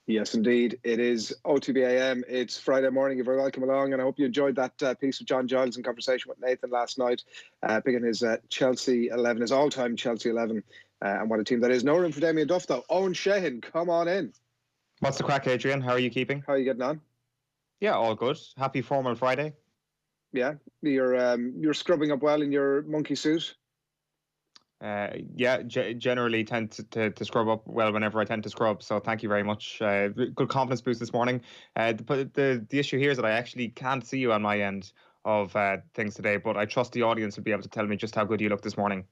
Yes, indeed. It is OTB AM. It's Friday morning. You're very welcome along, and I hope you enjoyed that piece of John Giles in conversation with Nathan last night, picking his Chelsea 11, his all-time Chelsea 11, and what a team that is. No room for Damien Duff, though. Owen Sheehan, come on in. What's the crack, Adrian? How are you keeping? How are you getting on? Yeah, all good. Happy formal Friday. Yeah, you're scrubbing up well in your monkey suit. Generally tend to scrub up well whenever I tend to scrub. So thank you very much. Good confidence boost this morning. The issue here is that I actually can't see you on my end of things today, but I trust the audience will be able to tell me just how good you look this morning.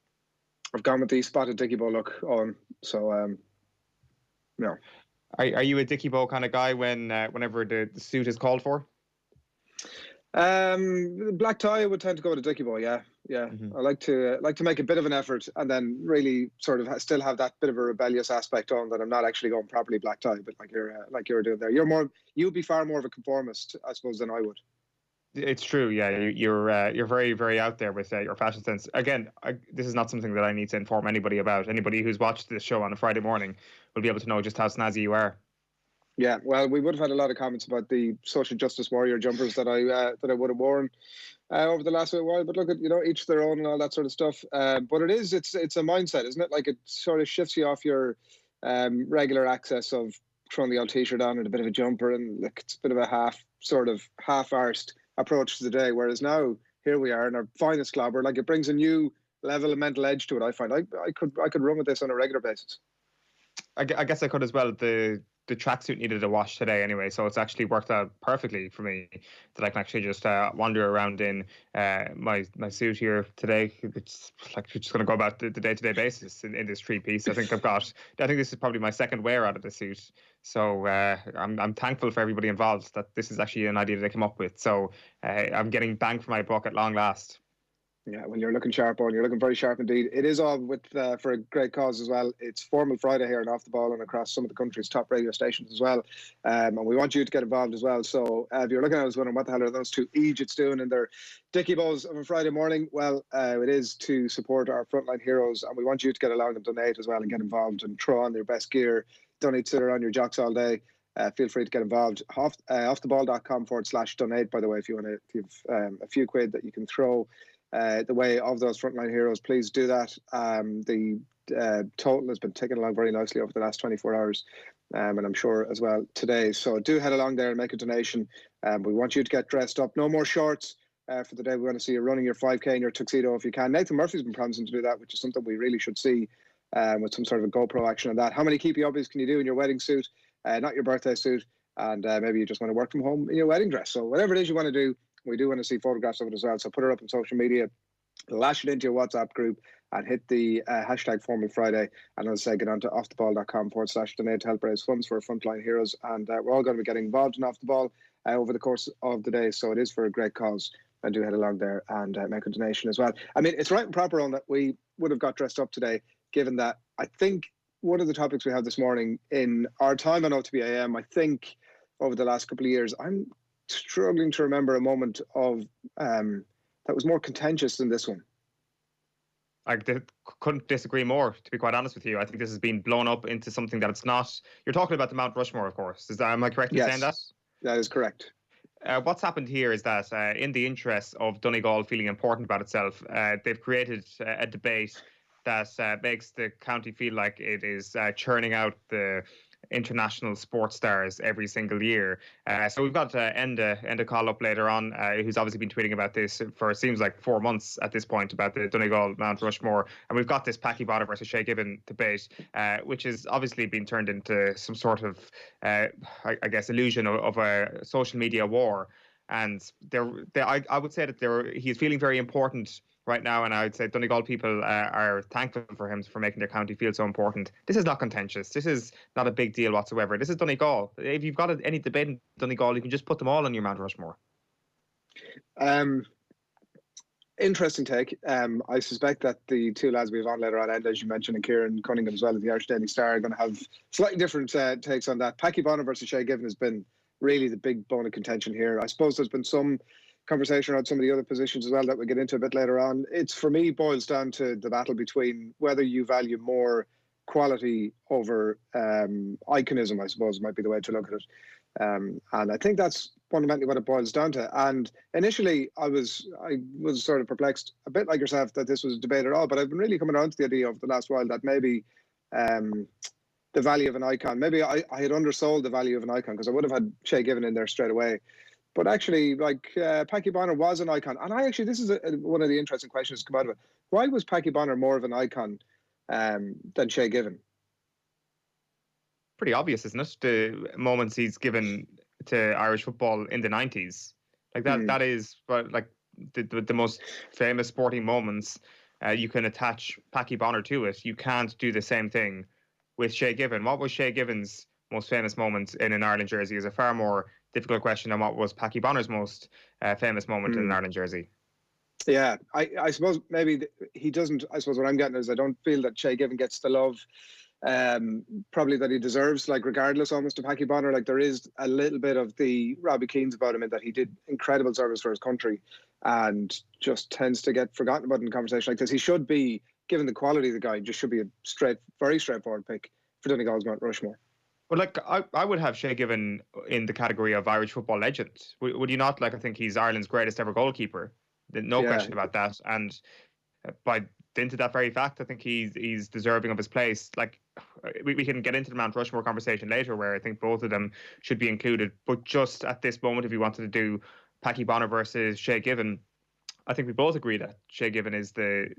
I've gone with the spotted Dickie Bow look on, so no. Are you a Dickie Bow kind of guy whenever the suit is called for? Black tie would tend to go with a Dickie Bow, yeah. Mm-hmm. I like to make a bit of an effort and then really sort of still have that bit of a rebellious aspect on, that I'm not actually going properly black tie, but like you're doing there. You'd be far more of a conformist, I suppose, than I would. It's true, yeah. You're very, very out there with your fashion sense. Again, this is not something that I need to inform anybody about. Anybody who's watched this show on a Friday morning will be able to know just how snazzy you are. Yeah, well, we would have had a lot of comments about the social justice warrior jumpers that I would have worn over the last little while. But look at, each their own and all that sort of stuff. But it's a mindset, isn't it? Like, it sort of shifts you off your regular access of throwing the old t-shirt on and a bit of a jumper, and like, it's a bit of a half-arsed approach to the day. Whereas now, here we are in our finest clobber. Like, it brings a new level of mental edge to it. I find I could run with this on a regular basis. I guess I could as well. The tracksuit needed a wash today anyway, so it's actually worked out perfectly for me that I can actually just wander around in my suit here today. It's like we're just going to go about the day-to-day basis in this three-piece. I think this is probably my second wear out of the suit. So I'm thankful for everybody involved that this is actually an idea that they came up with. So I'm getting bang for my buck at long last. Yeah, well, you're looking sharp, and you're looking very sharp indeed. It is all for a great cause as well. It's Formal Friday here and Off the Ball and across some of the country's top radio stations as well. And we want you to get involved as well. So if you're looking at us wondering what the hell are those two Egypts doing in their Dickie Bows of a Friday morning, well, it is to support our frontline heroes, and we want you to get along and donate as well and get involved and throw on your best gear. Don't need to sit around your jocks all day. Feel free to get involved. Offtheball.com/donate, by the way, if you have a few quid that you can throw the way of those frontline heroes, please do that. The total has been ticking along very nicely over the last 24 hours, and I'm sure as well today. So do head along there and make a donation. We want you to get dressed up. No more shorts for the day. We want to see you running your 5K in your tuxedo if you can. Nathan Murphy's been promising to do that, which is something we really should see with some sort of a GoPro action on that. How many keepy uppies can you do in your wedding suit, not your birthday suit, and maybe you just want to work from home in your wedding dress? So whatever it is you want to do, we do want to see photographs of it as well. So put it up on social media, lash it into your WhatsApp group, and hit the hashtag Formal Friday. And as I say, get on to offtheball.com/donate to help raise funds for Frontline Heroes. And we're all going to be getting involved in Off the Ball over the course of the day. So it is for a great cause. And do head along there and make a donation as well. I mean, it's right and proper on that we would have got dressed up today, given that I think one of the topics we have this morning in our time on OTB AM, I think over the last couple of years, I'm struggling to remember a moment of that was more contentious than this one. I couldn't disagree more, to be quite honest with you. I think this has been blown up into something that it's not. You're talking about the Mount Rushmore, of course. Am I correct in saying that? That is correct. What's happened here is that in the interest of Donegal feeling important about itself, they've created a debate that makes the county feel like it is churning out the international sports stars every single year. So we've got Enda call up later on, who's obviously been tweeting about this for it seems like 4 months at this point, about the Donegal Mount Rushmore. And we've got this Packie Bonner versus Shay Gibbon debate, which has obviously been turned into some sort of, I guess, illusion of a social media war. And I would say that he's feeling very important right now, and I would say Donegal people are thankful for him for making their county feel so important. This is not contentious. This is not a big deal whatsoever. This is Donegal. If you've got any debate in Donegal, you can just put them all on your Mount Rushmore. Interesting take. I suspect that the two lads we have on later on, and as you mentioned, and Kieran Cunningham as well as the Irish Daily Star, are going to have slightly different takes on that. Packie Bonner versus Shay Gibbon has been really the big bone of contention here. I suppose there's been some conversation around some of the other positions as well that we'll get into a bit later on. It's, for me, boils down to the battle between whether you value more quality over iconism, I suppose, might be the way to look at it. And I think that's fundamentally what it boils down to. And initially, I was sort of perplexed, a bit like yourself, that this was a debate at all. But I've been really coming around to the idea over the last while that maybe the value of an icon, maybe I had undersold the value of an icon, because I would have had Shay Given in there straight away. But actually, like, Packy Bonner was an icon. And this is one of the interesting questions to come out of it. Why was Packy Bonner more of an icon than Shay Given? Pretty obvious, isn't it? The moments he's given to Irish football in the 90s. Like that is like the most famous sporting moments. You can attach Packy Bonner to it. You can't do the same thing with Shay Given. What was Shay Given's most famous moment in an Ireland jersey is a far more difficult question than what was Packy Bonner's most famous moment in an Ireland jersey. Yeah, I suppose maybe he doesn't. I suppose what I'm getting is I don't feel that Shay Given gets the love probably that he deserves, like, regardless almost of Packy Bonner. Like, there is a little bit of the Robbie Keane's about him in that he did incredible service for his country and just tends to get forgotten about in a conversation like this. He should be, given the quality of the guy, just should be a very straightforward pick for Donegal's Mount Rushmore. Well, like, I would have Shay Given in the category of Irish football legend. Would you not? Like, I think he's Ireland's greatest ever goalkeeper. No question about that. And by dint of that very fact, I think he's deserving of his place. Like, we can get into the Mount Rushmore conversation later, where I think both of them should be included. But just at this moment, if you wanted to do Packy Bonner versus Shay Given, I think we both agree that Shay Given is the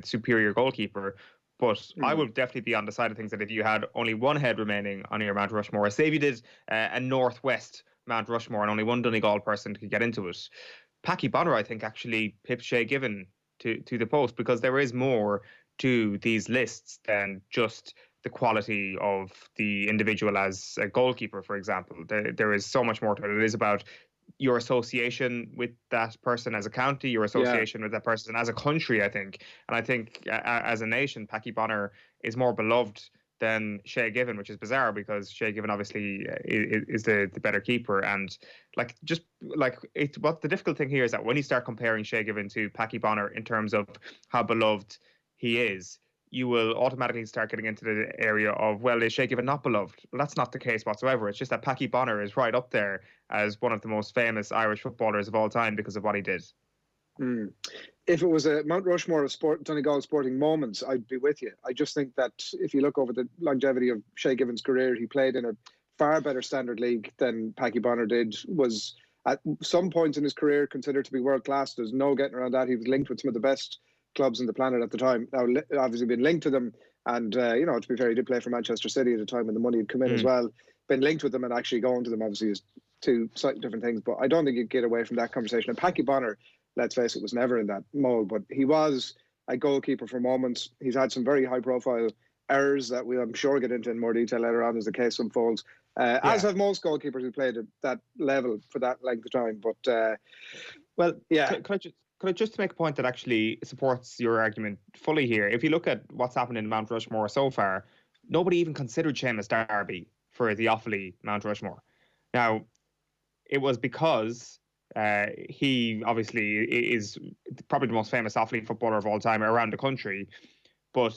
superior goalkeeper. But I would definitely be on the side of things that if you had only one head remaining on your Mount Rushmore, say if you did a Northwest Mount Rushmore and only one Donegal person could get into it, Packy Bonner, I think, actually pips Shay Given to the post, because there is more to these lists than just the quality of the individual as a goalkeeper, for example. There is so much more to it. It is about your association with that person as a county, your association with that person as a country, I think. And I think as a nation, Packy Bonner is more beloved than Shay Given, which is bizarre, because Shay Given obviously is the better keeper. And what the difficult thing here is that when you start comparing Shay Given to Packy Bonner in terms of how beloved he is, you will automatically start getting into the area of, well, is Shay Given not beloved? Well, that's not the case whatsoever. It's just that Packy Bonner is right up there as one of the most famous Irish footballers of all time because of what he did. If it was a Mount Rushmore of Donegal sporting moments, I'd be with you. I just think that if you look over the longevity of Shay Given's career, he played in a far better standard league than Packy Bonner did, was at some points in his career considered to be world class. There's no getting around that. He was linked with some of the best clubs on the planet at the time. Now, obviously been linked to them, and to be fair, he did play for Manchester City at a time when the money had come in as well. Been linked with them and actually going to them, obviously, is two slightly different things, but I don't think you'd get away from that conversation. And Packy Bonner, let's face it, was never in that mold, but he was a goalkeeper for moments. He's had some very high-profile errors that we'll, I'm sure, get into in more detail later on as the case unfolds, as have most goalkeepers who played at that level for that length of time. But, Could I just make a point that actually supports your argument fully here? If you look at what's happened in Mount Rushmore so far, nobody even considered Seamus Darby for the Offaly Mount Rushmore. Now, it was because he obviously is probably the most famous Offaly footballer of all time around the country, but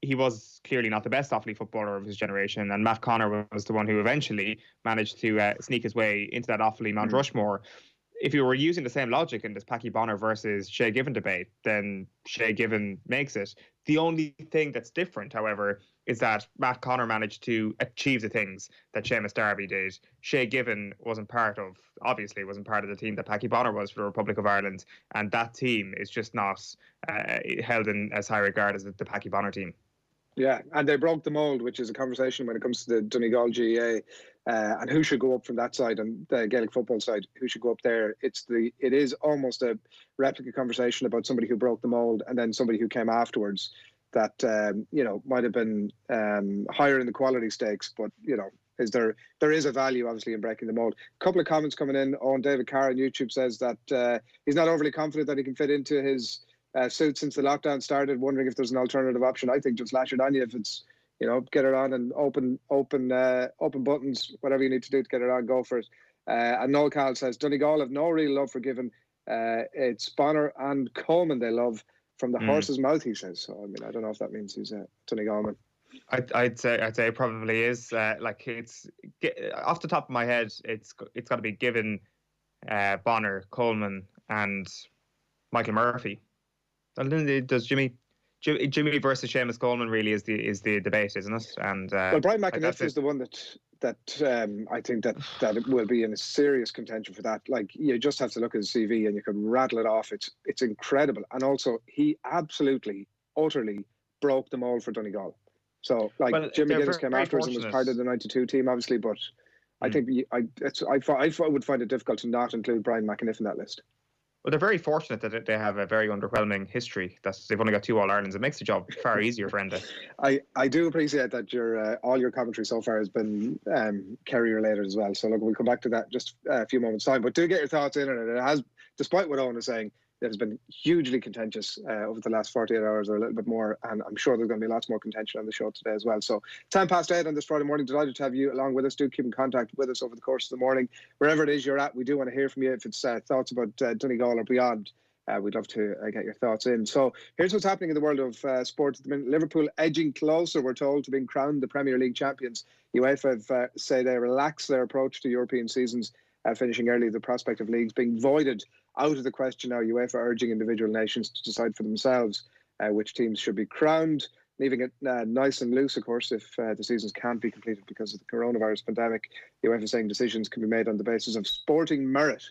he was clearly not the best Offaly footballer of his generation, and Matt Connor was the one who eventually managed to sneak his way into that Offaly Mount Rushmore. If you were using the same logic in this Packy Bonner versus Shay Given debate, then Shay Given makes it. The only thing that's different, however, is that Matt Connor managed to achieve the things that Seamus Darby did. Shay Given wasn't part of the team that Packy Bonner was for the Republic of Ireland, and that team is just not held in as high regard as the Packy Bonner team. Yeah, and they broke the mould, which is a conversation when it comes to the Donegal GAA and who should go up from that side and the Gaelic football side, who should go up there. It is almost a replica conversation about somebody who broke the mould and then somebody who came afterwards that might have been higher in the quality stakes, but there is a value obviously in breaking the mould. A couple of comments coming in on David Carr on YouTube says that he's not overly confident that he can fit into his suit since the lockdown started, wondering if there's an alternative option. I think just lash it on you if it's, get it on and open buttons, whatever you need to do to get it on, go for it. And Noel Cal says, Donegal have no real love for Given. It's Bonner and Coleman they love from the horse's mouth, he says. So, I mean, I don't know if that means he's a Donegalman. I'd say it probably is. Like it's off the top of my head, it's got to be Given, Bonner, Coleman, and Michael Murphy. And then does Jimmy versus Seamus Coleman really is the debate, isn't it? And well, Brian McAniff is the one that I think that it will be in a serious contention for that. Like, you just have to look at his CV and you can rattle it off. It's incredible, and also he absolutely, utterly broke the mold for Donegal. So, like, Jim McGuinness came afterwards and was part of the '92 team, obviously, but I think I would find it difficult to not include Brian McAniff in that list. Well, they're very fortunate that they have a very underwhelming history. They've only got 2 All-Irelands. It makes the job far easier for Enda. I do appreciate that all your commentary so far has been Kerry related as well. So look, we'll come back to that just a few moments' time. But do get your thoughts in on it. It has, despite what Owen is saying, it has been hugely contentious over the last 48 hours or a little bit more, and I'm sure there's going to be lots more contention on the show today as well. So 8:10 on this Friday morning. Delighted to have you along with us. Do keep in contact with us over the course of the morning. Wherever it is you're at, we do want to hear from you. If it's thoughts about Donegal or beyond, we'd love to get your thoughts in. So here's what's happening in the world of sport at the minute. Liverpool edging closer, we're told, to being crowned the Premier League champions. UEFA say they relax their approach to European seasons, finishing early, the prospect of leagues being voided out of the question now. UEFA urging individual nations to decide for themselves which teams should be crowned, leaving it nice and loose, of course, if the seasons can't be completed because of the coronavirus pandemic. UEFA saying decisions can be made on the basis of sporting merit,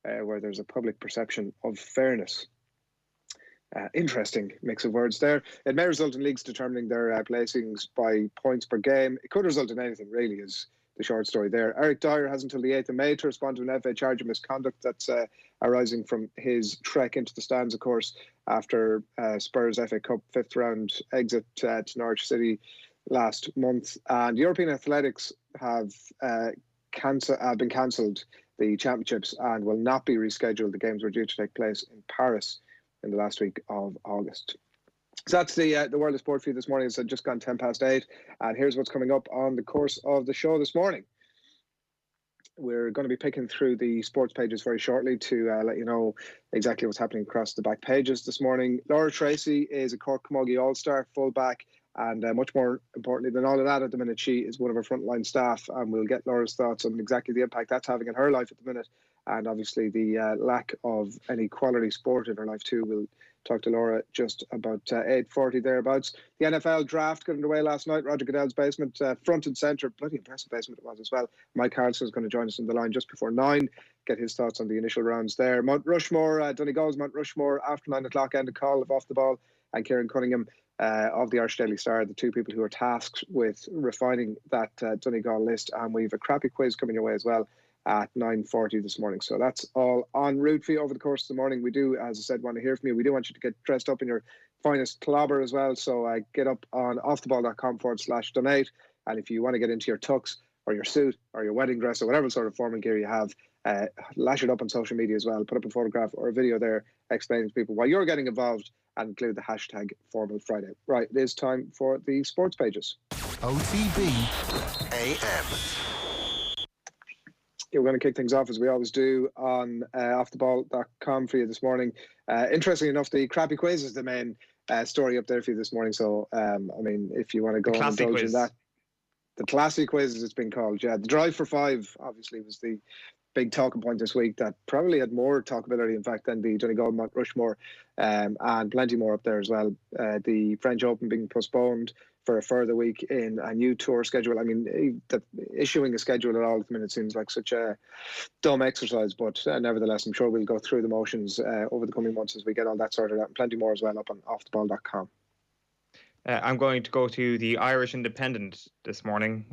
where there's a public perception of fairness. Interesting mix of words there. It may result in leagues determining their placings by points per game. It could result in anything, really, is the short story there. Eric Dyer has until the 8th of May to respond to an FA charge of misconduct that's arising from his trek into the stands, of course, after Spurs FA Cup 5th round exit to Norwich City last month. And European athletics have been cancelled, the championships, and will not be rescheduled. The games were due to take place in Paris in the last week of August. So that's the world of sport for you this morning. It's just gone 8:10, and here's what's coming up on the course of the show this morning. We're going to be picking through the sports pages very shortly to let you know exactly what's happening across the back pages this morning. Laura Tracy is a Cork Camogie All-Star fullback, and much more importantly than all of that at the minute, she is one of our frontline staff, and we'll get Laura's thoughts on exactly the impact that's having in her life at the minute, and obviously the lack of any quality sport in her life too. We'll talk to Laura just about 8:40 thereabouts. The NFL draft got underway last night. Roger Goodell's basement, front and centre. Bloody impressive basement it was as well. Mike Carlson is going to join us on the line just before 9. Get his thoughts on the initial rounds there. Mount Rushmore, Donegal's Mount Rushmore after 9 o'clock end, a call of Off the Ball and Kieran Cunningham of the Irish Daily Star, the two people who are tasked with refining that Donegal list. And we've a crappy quiz coming your way as well at 9:40 this morning. So that's all en route for you over the course of the morning. We do, as I said, want to hear from you. We do want you to get dressed up in your finest clobber as well. So get up on offtheball.com/donate. And if you want to get into your tux or your suit or your wedding dress or whatever sort of formal gear you have, lash it up on social media as well. Put up a photograph or a video there explaining to people why you're getting involved, and include the hashtag Formal Friday. Right, it is time for the sports pages. OTB AM. We're going to kick things off as we always do on offtheball.com for you this morning. Interestingly enough, the crappy quiz is the main story up there for you this morning. So, I mean, if you want to go and indulge in that. The classy quiz, as it's been called. Yeah, the Drive for 5 obviously was the big talking point this week that probably had more talkability, in fact, than the Donegal Mount Rushmore, and plenty more up there as well. The French Open being postponed for a further week in a new tour schedule. I mean, issuing a schedule at all at the minute seems like such a dumb exercise, but nevertheless, I'm sure we'll go through the motions over the coming months as we get all that sorted out, and plenty more as well up on offtheball.com. I'm going to go to the Irish Independent this morning.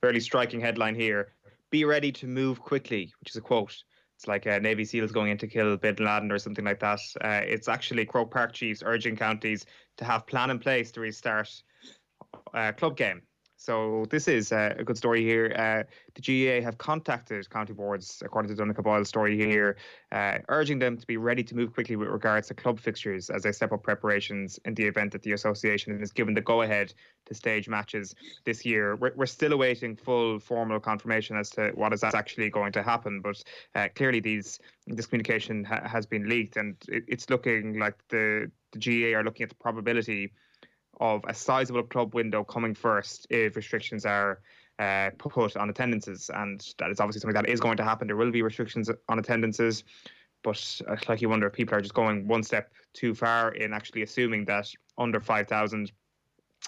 Fairly striking headline here. Be ready to move quickly, which is a quote. It's like Navy SEALs going in to kill Bin Laden or something like that. It's actually Croke Park chiefs urging counties to have plan in place to restart club game. So this is a good story here. The GAA have contacted county boards, according to Donegal Boyle's story here, urging them to be ready to move quickly with regards to club fixtures as they step up preparations in the event that the association is given the go-ahead to stage matches this year. We're still awaiting full formal confirmation as to what is actually going to happen, but clearly this communication has been leaked, and it's looking like the GAA are looking at the probability of a sizable club window coming first if restrictions are put on attendances, and that is obviously something that is going to happen. There will be restrictions on attendances, but like, you wonder if people are just going one step too far in actually assuming that under 5,000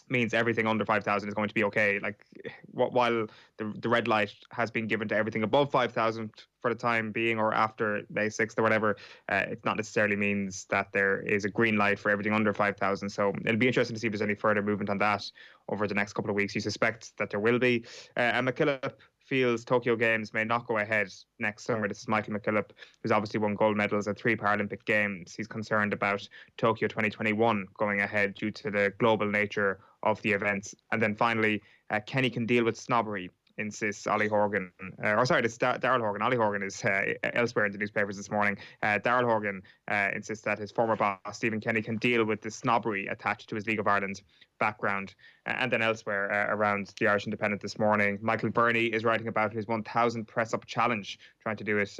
means everything under 5,000 is going to be okay. Like, while the red light has been given to everything above 5,000 for the time being, or after May 6th or whatever, it not necessarily means that there is a green light for everything under 5,000. So it'll be interesting to see if there's any further movement on that over the next couple of weeks. You suspect that there will be. And McKillop feels Tokyo Games may not go ahead next summer. This is Michael McKillop, who's obviously won gold medals at 3 Paralympic Games. He's concerned about Tokyo 2021 going ahead due to the global nature of the events. And then finally, Kenny can deal with snobbery, insists Ollie Horgan. It's Daryl Horgan. Ollie Horgan is elsewhere in the newspapers this morning. Daryl Horgan insists that his former boss, Stephen Kenny, can deal with the snobbery attached to his League of Ireland background. And then elsewhere around the Irish Independent this morning, Michael Burney is writing about his 1,000 press-up challenge, trying to do it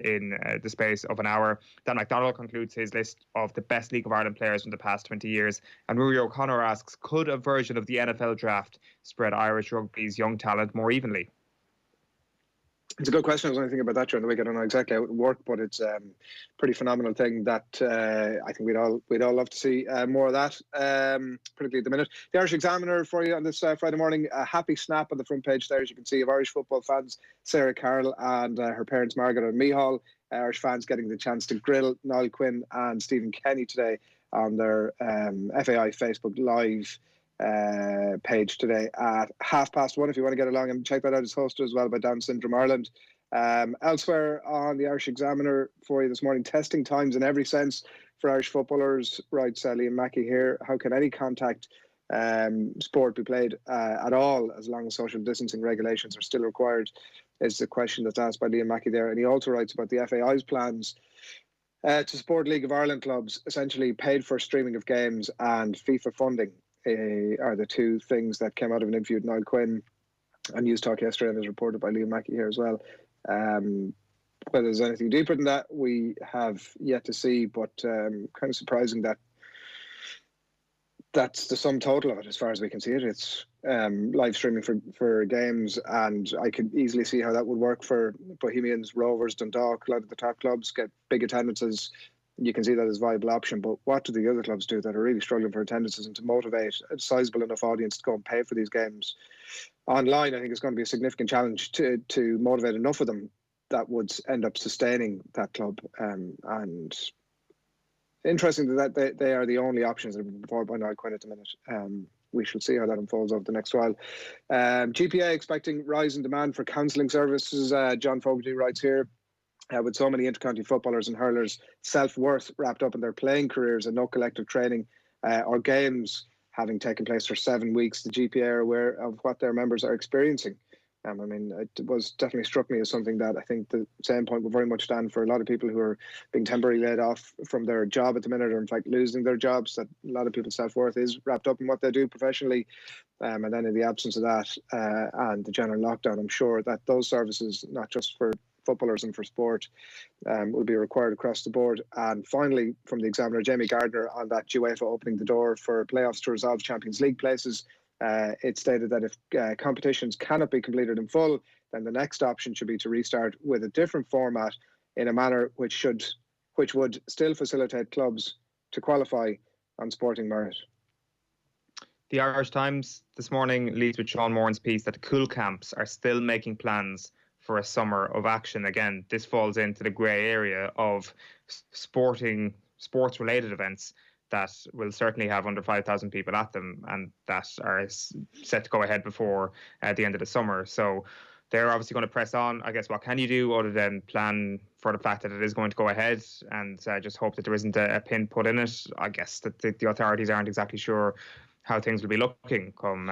in the space of an hour. Dan McDonald concludes his list of the best League of Ireland players from the past 20 years. And Rory O'Connor asks, could a version of the NFL draft spread Irish rugby's young talent more evenly? It's a good question. I was only thinking about that during the week. I don't know exactly how it would work, but it's a pretty phenomenal thing that I think we'd all love to see more of that, particularly at the minute. The Irish Examiner for you on this Friday morning. A happy snap on the front page there, as you can see, of Irish football fans, Sarah Carroll and her parents, Margaret and Mihal. Irish fans getting the chance to grill Niall Quinn and Stephen Kenny today on their FAI Facebook Live page today at 1:30. If you want to get along and check that out, it's hosted as well by Down Syndrome Ireland. Elsewhere on the Irish Examiner for you this morning, testing times in every sense for Irish footballers, writes Liam Mackey here. How can any contact sport be played at all as long as social distancing regulations are still required, is the question that's asked by Liam Mackey there. And he also writes about the FAI's plans to support League of Ireland clubs, essentially paid for streaming of games and FIFA funding. Are the two things that came out of an interview with Niall Quinn on News Talk yesterday, and is reported by Liam Mackey here as well. Whether there's anything deeper than that, we have yet to see, but kind of surprising that that's the sum total of it as far as we can see it. It's live streaming for games, and I could easily see how that would work for Bohemians, Rovers, Dundalk, a lot of the top clubs get big attendances. You can see that as a viable option, but what do the other clubs do that are really struggling for attendances and to motivate a sizable enough audience to go and pay for these games online? I think it's going to be a significant challenge to motivate enough of them that would end up sustaining that club. And interesting that they are the only options that have been brought by Niall Quinn at the minute. We shall see how that unfolds over the next while. GPA expecting rise in demand for counselling services. John Fogarty writes here, with so many intercounty footballers and hurlers' self-worth wrapped up in their playing careers and no collective training or games having taken place for 7 weeks, the GPA are aware of what their members are experiencing. I mean, it was definitely struck me as something that I think the same point will very much stand for a lot of people who are being temporarily laid off from their job at the minute, or in fact losing their jobs, that a lot of people's self-worth is wrapped up in what they do professionally. And then in the absence of that and the general lockdown, I'm sure that those services, not just for footballers and for sport, will be required across the board. And finally, from the Examiner, Jamie Gardner on that UEFA opening the door for playoffs to resolve Champions League places. It stated that if competitions cannot be completed in full, then the next option should be to restart with a different format in a manner which would still facilitate clubs to qualify on sporting merit. The Irish Times this morning leads with Sean Moran's piece that the cool camps are still making plans for a summer of action. Again, this falls into the grey area of sports-related events that will certainly have under 5,000 people at them, and that are set to go ahead before the end of the summer. So they're obviously going to press on. I guess what can you do other than plan for the fact that it is going to go ahead and just hope that there isn't a pin put in it? I guess that the authorities aren't exactly sure how things will be looking come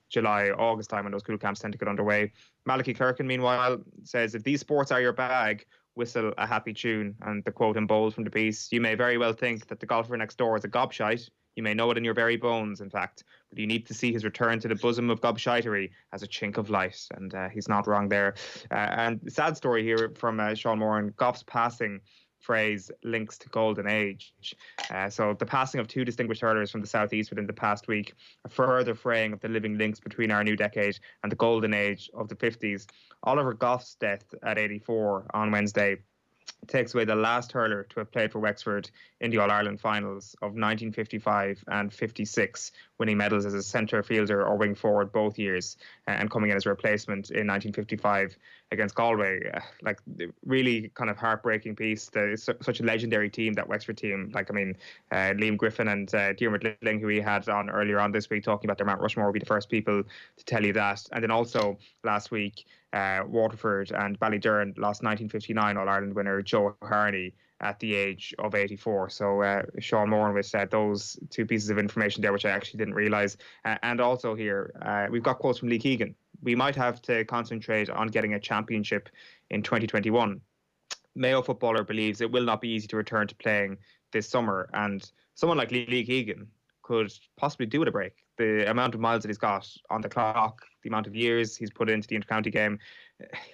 July, August time when those cool camps tend to get underway. Malachy Clerkin, meanwhile, says, if these sports are your bag, whistle a happy tune. And the quote in bold from the piece, you may very well think that the golfer next door is a gobshite. You may know it in your very bones, in fact. But you need to see his return to the bosom of gobshitery as a chink of light. And he's not wrong there. And sad story here from Sean Moran. Goff's passing phrase links to golden age. So the passing of two distinguished hurlers from the southeast within the past week, a further fraying of the living links between our new decade and the golden age of the 50s. Oliver Gough's death at 84 on Wednesday takes away the last hurler to have played for Wexford in the All-Ireland finals of 1955 and 56, winning medals as a centre fielder or wing forward both years, and coming in as a replacement in 1955 against Galway. Like, really kind of heartbreaking piece. It's such a legendary team, that Wexford team. Like, I mean, Liam Griffin and Diarmuid Littling, who we had on earlier on this week talking about their Mount Rushmore, will be the first people to tell you that. And then also last week, Waterford and Ballydurn lost 1959 All-Ireland winner Joe Harney at the age of 84. So Sean Moran with those two pieces of information there, which I actually didn't realise. And also here, we've got quotes from Lee Keegan. We might have to concentrate on getting a championship in 2021. Mayo footballer believes it will not be easy to return to playing this summer, and someone like Lee Keegan could possibly do with a break. The amount of miles that he's got on the clock, the amount of years he's put into the inter-county game,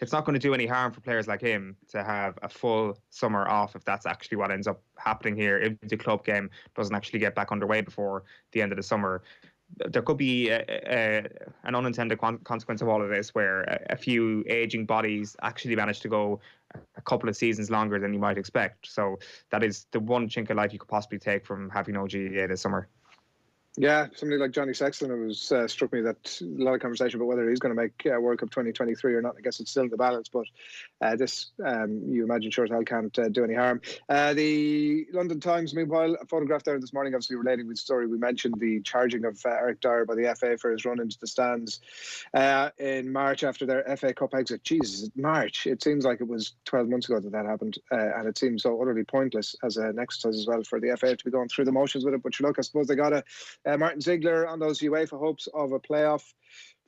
it's not going to do any harm for players like him to have a full summer off, if that's actually what ends up happening here, if the club game doesn't actually get back underway before the end of the summer. There could be an unintended consequence of all of this, where a few ageing bodies actually manage to go a couple of seasons longer than you might expect. So that is the one chink of light you could possibly take from having no GAA this summer. Yeah, somebody like Johnny Sexton, it was struck me that a lot of conversation about whether he's going to make World Cup 2023 or not. I guess it's still in the balance, but this, you imagine, sure as hell can't do any harm. The London Times, meanwhile, a photograph there this morning, obviously relating with the story we mentioned, the charging of Eric Dyer by the FA for his run into the stands in March after their FA Cup exit. Jesus, March. It seems like it was 12 months ago that happened, and it seems so utterly pointless as an exercise as well for the FA to be going through the motions with it. But look, I suppose they got to Martin Ziegler on those UEFA hopes of a playoff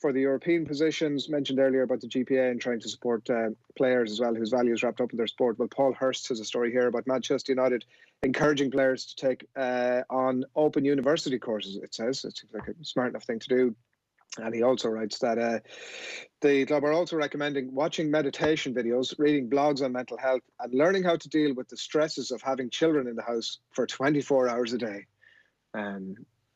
for the European positions, mentioned earlier about the GPA and trying to support players as well whose value is wrapped up in their sport. Well, Paul Hurst has a story here about Manchester United encouraging players to take on open university courses, it says. It seems like a smart enough thing to do. And he also writes that the club are also recommending watching meditation videos, reading blogs on mental health, and learning how to deal with the stresses of having children in the house for 24 hours a day.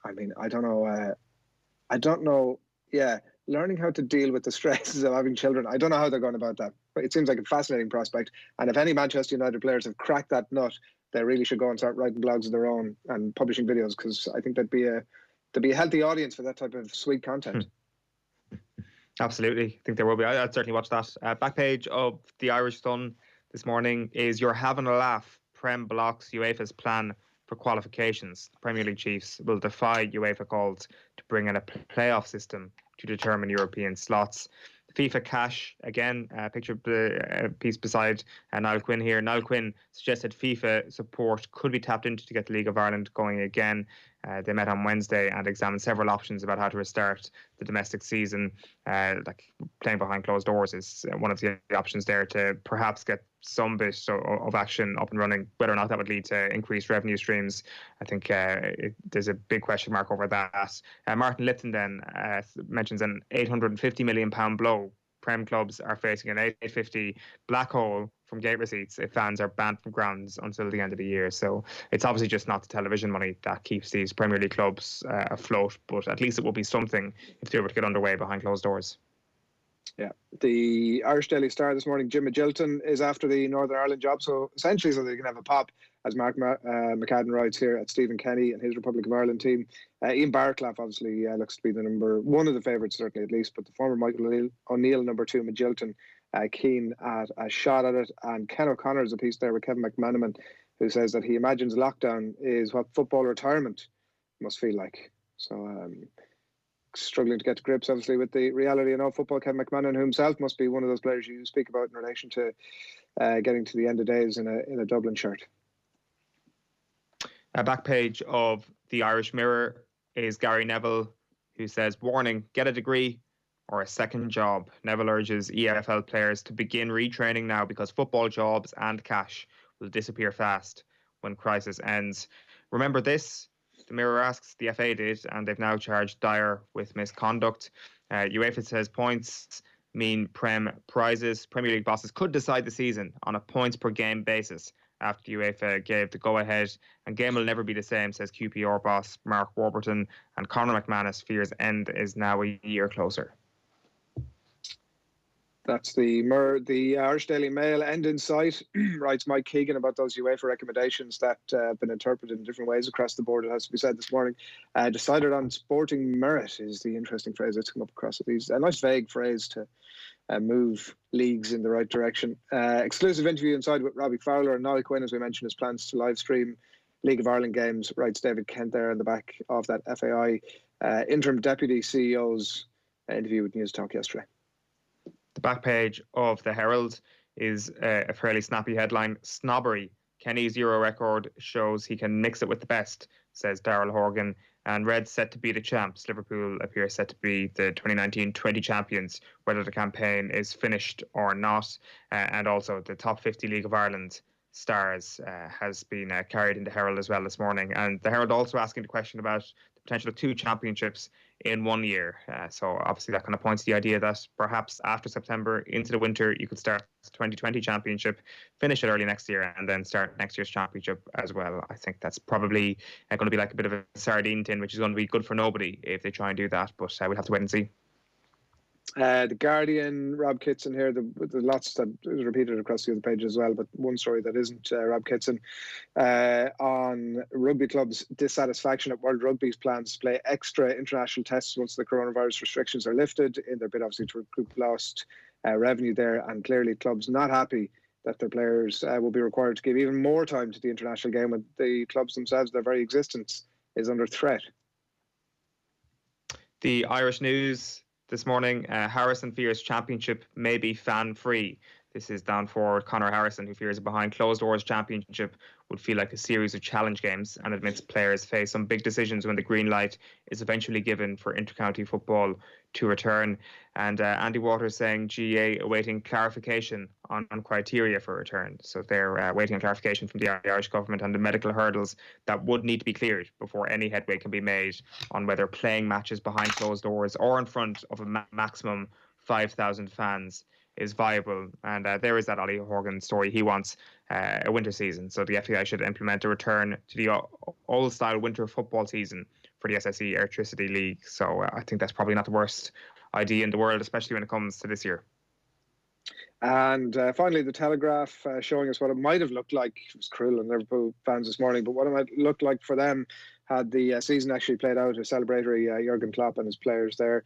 I mean, I don't know. Yeah, learning how to deal with the stresses of having children. I don't know how they're going about that, but it seems like a fascinating prospect. And if any Manchester United players have cracked that nut, they really should go and start writing blogs of their own and publishing videos, because I think there'd be a healthy audience for that type of sweet content. Absolutely. I think there will be. I'd certainly watch that. Back page of the Irish Sun this morning is "You're having a laugh. Prem blocks UEFA's plan for qualifications. The Premier League chiefs will defy UEFA calls to bring in a playoff system to determine European slots." FIFA cash, again, picture piece beside Niall Quinn here. Niall Quinn suggested FIFA support could be tapped into to get the League of Ireland going again. They met on Wednesday and examined several options about how to restart the domestic season. Like playing behind closed doors is one of the options there to perhaps get some bit of action up and running. Whether or not that would lead to increased revenue streams, I think there's a big question mark over that. Martin Lipton then mentions an £850 million blow. Prem clubs are facing an £850 black hole from gate receipts if fans are banned from grounds until the end of the year. So it's obviously just not the television money that keeps these Premier League clubs afloat, but at least it will be something if they were to get underway behind closed doors. Yeah, the Irish Daily Star this morning, Jim Magilton is after the Northern Ireland job, so essentially so they can have a pop, as Mark McCadden writes here, at Stephen Kenny and his Republic of Ireland team. Ian Barclay obviously looks to be the number one of the favourites, certainly at least, but the former Michael O'Neill, number two, Magilton, keen at a shot at it. And Ken O'Connor's a piece there with Kevin McManaman, who says that he imagines lockdown is what football retirement must feel like. So struggling to get to grips, obviously, with the reality of no football. Kevin McManaman himself must be one of those players you speak about in relation to getting to the end of days in a Dublin shirt. Back page of the Irish Mirror is Gary Neville, who says, "Warning, get a degree or a second job." Neville urges EFL players to begin retraining now because football jobs and cash will disappear fast when crisis ends. Remember this? The Mirror asks. The FA did, and they've now charged Dyer with misconduct. UEFA says points mean Prem prizes. Premier League bosses could decide the season on a points per game basis after UEFA gave the go-ahead. And game will never be the same, says QPR boss Mark Warburton. And Conor McManus fears end is now a year closer. That's the Irish Daily Mail. End in sight, writes Mike Keegan about those UEFA recommendations that have been interpreted in different ways across the board. It has to be said this morning. Decided on sporting merit is the interesting phrase that's come up across these. A nice vague phrase to move leagues in the right direction. Exclusive interview inside with Robbie Fowler and Niall Quinn, as we mentioned, his plans to live stream League of Ireland games, writes David Kent there in the back of that FAI interim deputy CEO's interview with News Talk yesterday. The back page of the Herald is a fairly snappy headline. Snobbery. Kenny's Euro record shows he can mix it with the best, says Daryl Horgan. And Reds set to be the champs. Liverpool appear set to be the 2019-20 champions, whether the campaign is finished or not. And also the top 50 League of Ireland stars has been carried in the Herald as well this morning. And the Herald also asking the question about the potential of 2 championships in 1 year. So obviously that kind of points to the idea that perhaps after September into the winter, you could start the 2020 championship, finish it early next year, and then start next year's championship as well. I think that's probably going to be like a bit of a sardine tin, which is going to be good for nobody if they try and do that. But we'll have to wait and see. The Guardian, Rob Kitson here. The lots that is repeated across the other pages as well, but one story that isn't Rob Kitson on rugby clubs' dissatisfaction at World Rugby's plans to play extra international tests once the coronavirus restrictions are lifted, in their bid obviously to recoup lost revenue there. And clearly clubs not happy that their players will be required to give even more time to the international game when the clubs themselves, their very existence, is under threat. The Irish News this morning, Harrison fears championship may be fan-free. This is down forward Conor Harrison, who fears a behind-closed-doors championship would feel like a series of challenge games, and admits players face some big decisions when the green light is eventually given for inter-county football to return. And Andy Waters saying GAA awaiting clarification on criteria for return. So they're waiting on clarification from the Irish government on the medical hurdles that would need to be cleared before any headway can be made on whether playing matches behind closed doors or in front of a maximum 5,000 fans is viable. And there is that Ollie Horgan story. He wants a winter season, so the FAI should implement a return to the old style winter football season for the SSE Electricity League. So I think that's probably not the worst idea in the world, especially when it comes to this year. And finally, the Telegraph showing us what it might have looked like. It was cruel on Liverpool fans this morning, but what it might look like for them had the season actually played out. A celebratory Jurgen Klopp and his players there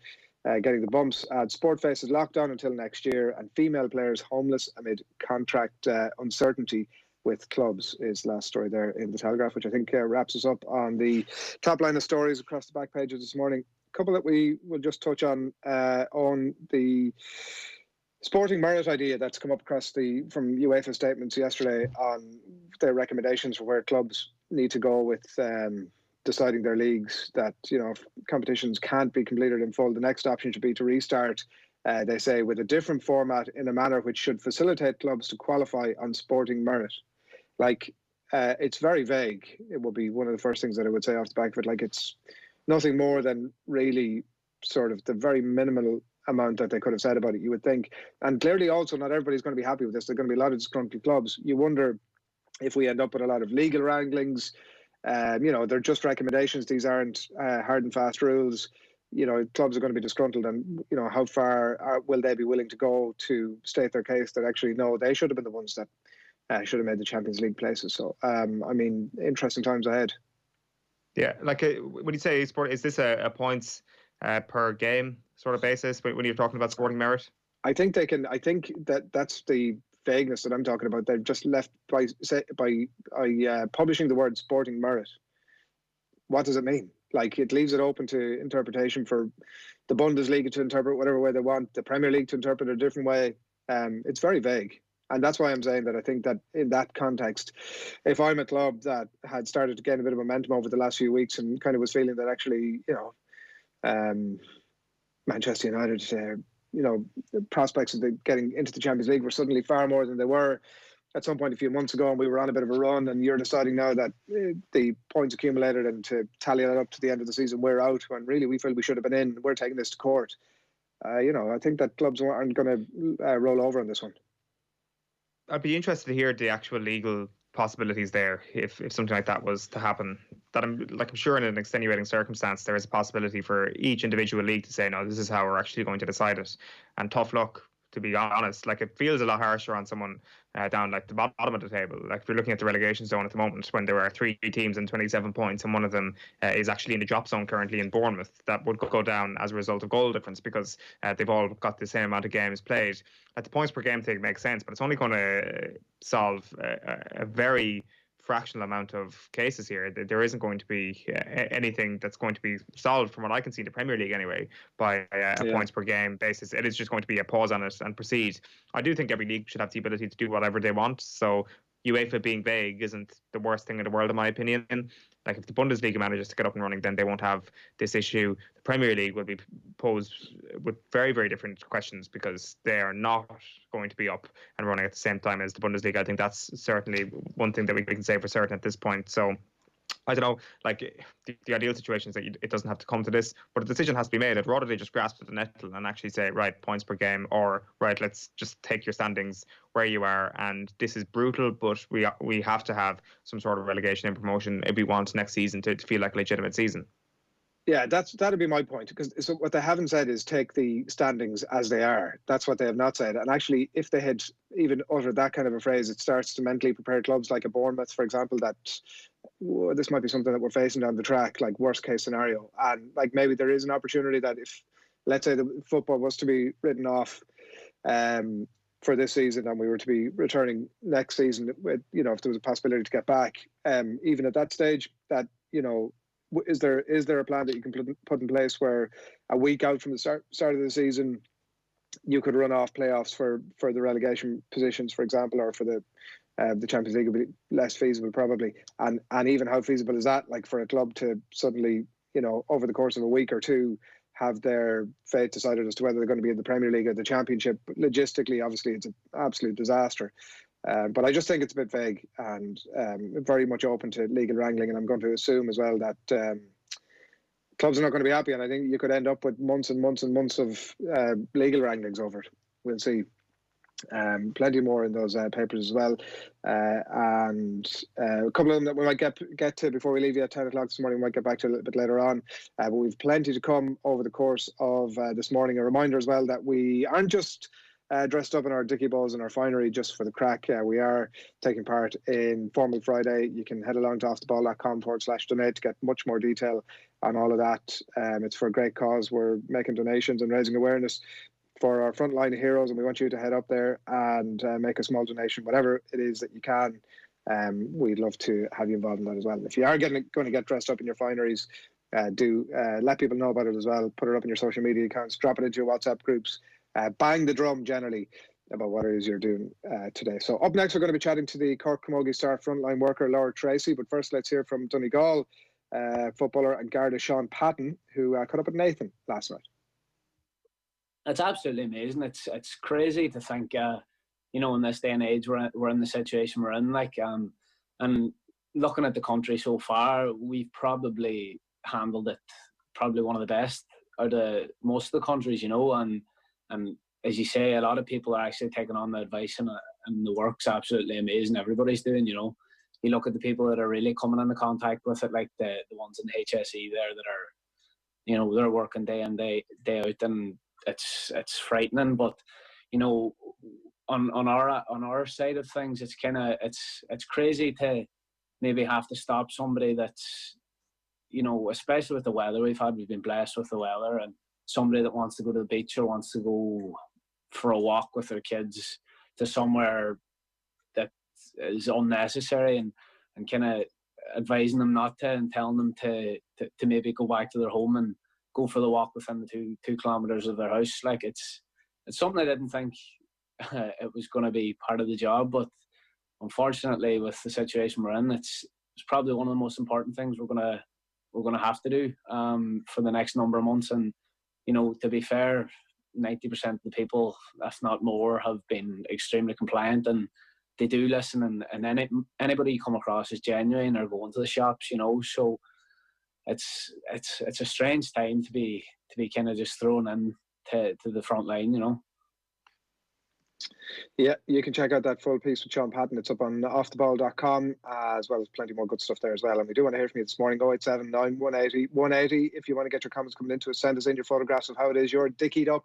getting the bumps. Sport faces lockdown until next year, and female players homeless amid contract uncertainty with clubs is the last story there in the Telegraph, which I think wraps us up on the top line of stories across the back pages this morning. A couple that we will just touch on the sporting merit idea that's come up across from UEFA statements yesterday on their recommendations for where clubs need to go with deciding their leagues, that, you know, if competitions can't be completed in full, the next option should be to restart, they say, with a different format in a manner which should facilitate clubs to qualify on sporting merit. Like, it's very vague. It will be one of the first things that I would say off the back of it. Like, it's nothing more than really sort of the very minimal amount that they could have said about it, you would think. And clearly also not everybody's going to be happy with this. There are going to be a lot of disgruntled clubs. You wonder if we end up with a lot of legal wranglings. You know, they're just recommendations. These aren't hard and fast rules. You know, clubs are going to be disgruntled, and, you know, how far will they be willing to go to state their case that actually, no, they should have been the ones that should have made the Champions League places. So, I mean, interesting times ahead. Yeah, like when you say sport, is this a points per game sort of basis when you're talking about sporting merit? I think that's the vagueness that I'm talking about. They've just left by publishing the word sporting merit. What does it mean? Like, it leaves it open to interpretation for the Bundesliga to interpret whatever way they want, the Premier League to interpret it a different way. It's very vague. And that's why I'm saying that I think that in that context, if I'm a club that had started to gain a bit of momentum over the last few weeks and kind of was feeling that actually, you know, Manchester United, you know, the prospects of getting into the Champions League were suddenly far more than they were at some point a few months ago, and we were on a bit of a run, and you're deciding now that the points accumulated and to tally that up to the end of the season, we're out, when really we feel we should have been in. We're taking this to court. You know, I think that clubs aren't going to roll over on this one. I'd be interested to hear the actual legal possibilities there if something like that was to happen. That I'm sure in an extenuating circumstance there is a possibility for each individual league to say, no, this is how we're actually going to decide it. And tough luck, to be honest. Like, it feels a lot harsher on someone down like the bottom of the table. Like, if you're looking at the relegation zone at the moment, when there are 3 teams and 27 points, and one of them is actually in the drop zone currently in Bournemouth, that would go down as a result of goal difference, because they've all got the same amount of games played. Like, the points per game thing makes sense, but it's only going to solve a very fractional amount of cases here. There isn't going to be anything that's going to be solved, from what I can see in the Premier League anyway, by a points per game basis. It is just going to be a pause on it and proceed. I do think every league should have the ability to do whatever they want, so UEFA being vague isn't the worst thing in the world, in my opinion. Like, if the Bundesliga manages to get up and running, then they won't have this issue. The Premier League will be posed with very, very different questions, because they are not going to be up and running at the same time as the Bundesliga. I think that's certainly one thing that we can say for certain at this point. So I don't know, like, the ideal situation is that it doesn't have to come to this, but a decision has to be made. I'd rather they just grasp at the nettle and actually say, right, points per game, or right, let's just take your standings where you are. And this is brutal, but we have to have some sort of relegation and promotion if we want next season to feel like a legitimate season. Yeah, that'd be my point. Because so what they haven't said is take the standings as they are. That's what they have not said. And actually, if they had even uttered that kind of a phrase, it starts to mentally prepare clubs like a Bournemouth, for example, that this might be something that we're facing down the track, like worst case scenario. And like, maybe there is an opportunity that if, let's say, the football was to be written off for this season and we were to be returning next season, with, if there was a possibility to get back, even at that stage, that, is there a plan that you can put in place where a week out from the start of the season you could run off playoffs for the relegation positions, for example, or for the Champions League would be less feasible probably, and even how feasible is that, like, for a club to suddenly, over the course of a week or two, have their fate decided as to whether they're going to be in the Premier League or the Championship. Logistically, obviously, it's an absolute disaster. But I just think it's a bit vague, and very much open to legal wrangling. And I'm going to assume as well that clubs are not going to be happy. And I think you could end up with months and months and months of legal wranglings over it. We'll see. Plenty more in those papers as well. And a couple of them that we might get to before we leave you at 10 o'clock this morning. We might get back to a little bit later on. But we've plenty to come over the course of this morning. A reminder as well that we aren't just dressed up in our dicky balls and our finery just for the crack. We are taking part in Formal Friday. You can head along to offtheball.com/donate to get much more detail on all of that. It's for a great cause. We're making donations and raising awareness for our frontline heroes, and we want you to head up there and make a small donation, whatever it is that you can. We'd love to have you involved in that as well. If you are going to get dressed up in your fineries, do let people know about it as well. Put it up in your social media accounts, drop it into your WhatsApp groups. Bang the drum generally about what it is you're doing today. So up next, we're going to be chatting to the Cork Camogie Star frontline worker, Laura Tracy. But first, let's hear from Donegal footballer and Garda Sean Patton, who caught up with Nathan last night. It's absolutely amazing. It's crazy to think, in this day and age, we're in the situation we're in. And looking at the country so far, we've probably handled it probably one of the best out of most of the countries, and as you say, a lot of people are actually taking on the advice, and the work's absolutely amazing. Everybody's doing, you look at the people that are really coming into contact with it, like the ones in the HSE there that are, they're working day in, day out, and it's frightening. But on our side of things, it's crazy to maybe have to stop somebody that's, especially with the weather we've been blessed with the weather, and somebody that wants to go to the beach or wants to go for a walk with their kids to somewhere that is unnecessary, and kind of advising them not to, and telling them to maybe go back to their home and go for the walk within the two kilometres of their house. Like, it's something I didn't think it was going to be part of the job, but unfortunately, with the situation we're in, it's probably one of the most important things we're gonna have to do for the next number of months. And to be fair, 90% of the people, if not more, have been extremely compliant, and they do listen. And anybody you come across is genuine or going to the shops, So it's a strange time to be kind of just thrown in to the front line, Yeah, you can check out that full piece with Sean Patton. It's up on offtheball.com, as well as plenty more good stuff there as well. And we do want to hear from you this morning, 0879 180 180. If you want to get your comments coming into us, send us in your photographs of how it is you're dickied up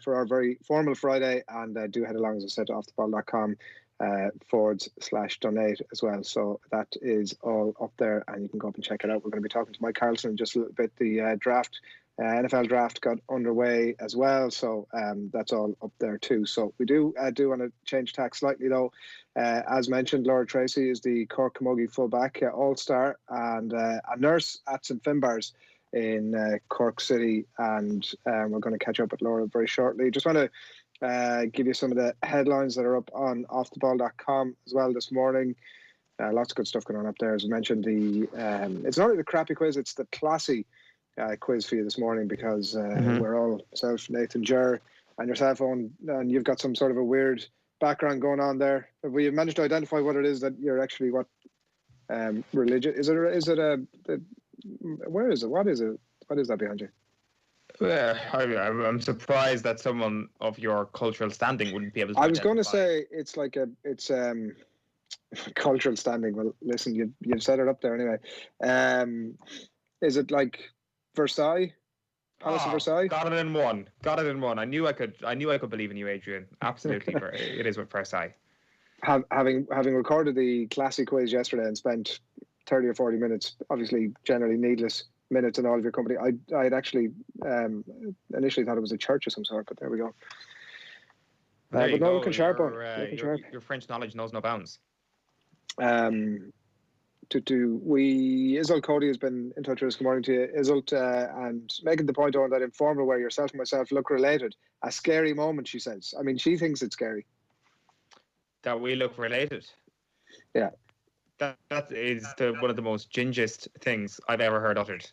for our very formal Friday. And do head along, as I said, to offtheball.com /donate as well. So that is all up there, and you can go up and check it out. We're going to be talking to Mike Carlson in just a little bit. The draft, NFL draft got underway as well, so that's all up there too. So we do want to change tack slightly though. As mentioned, Laura Tracy is the Cork Camogie fullback, all-star, and a nurse at St Finbarr's in Cork City, and we're going to catch up with Laura very shortly. Just want to give you some of the headlines that are up on offtheball.com as well this morning. Lots of good stuff going on up there. As I mentioned, it's not really the crappy quiz, it's the classy quiz for you this morning, because we're all, myself, Nathan, Ger, and yourself, Owen, and you've got some sort of a weird background going on there. Have we managed to identify what it is that you're actually, what religion? Where is it? What is it? What is that behind you? I'm surprised that someone of your cultural standing wouldn't be able to. I was going to say it's cultural standing. Well, listen, you've set it up there anyway. Is it like Versailles? Palace of Versailles? Got it in one. I knew I could believe in you, Adrian. Absolutely. It is with Versailles. Having recorded the classic quiz yesterday and spent 30 or 40 minutes, obviously generally needless minutes in all of your company, I'd actually initially thought it was a church of some sort, but there we go. But no, looking sharp. Your French knowledge knows no bounds. Isolt Cody has been in touch with us. Good morning to you, Isolt, and making the point on that informal where yourself and myself look related. A scary moment, she says. I mean, she thinks it's scary. That we look related? Yeah. That is one of the most gingest things I've ever heard uttered.